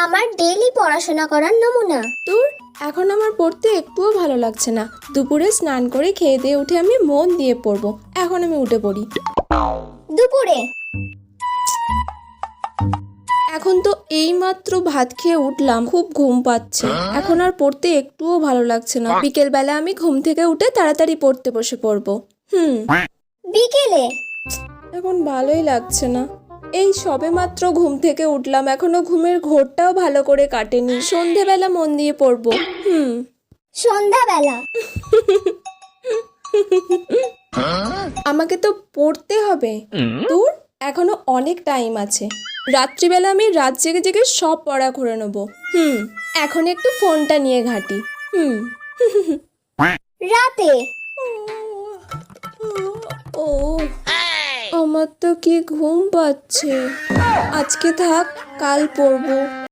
আমার ডেইলি পড়াশোনা করার নমুনা। তোর এখন আমার পড়তে একটুও ভালো লাগছে না। দুপুরে স্নান করে খেয়ে দিয়ে উঠে আমি মন দিয়ে পড়বো। এখন আমি উঠে পড়ি। দুপুরে এখন তো এইমাত্র ভাত খেয়ে উঠলাম, খুব ঘুম পাচ্ছে। এখন আর পড়তে একটুও ভালো লাগছে না। বিকেলবেলা আমি ঘুম থেকে উঠে তাড়াতাড়ি পড়তে বসে পড়বো। বিকেলে এখন ভালোই লাগছে না। এই সবে মাত্র ঘুম থেকে উঠলাম, এখনো ঘুমের ঘোরটাও ভালো করে কাটেনি। সন্ধেবেলা মন দিয়ে পড়বো। সন্ধ্যাবেলা আমাকে তো পড়তে হবে। তোর এখনো অনেক টাইম আছে। রাত্রিবেলা আমি রাত জেগে জেগে সব পড়া করে নেবো। এখন একটু ফোনটা নিয়ে ঘাঁটি। রাতে ও আমার তো কি ঘুম পাচ্ছে। আজকে থাক, কাল পড়বো।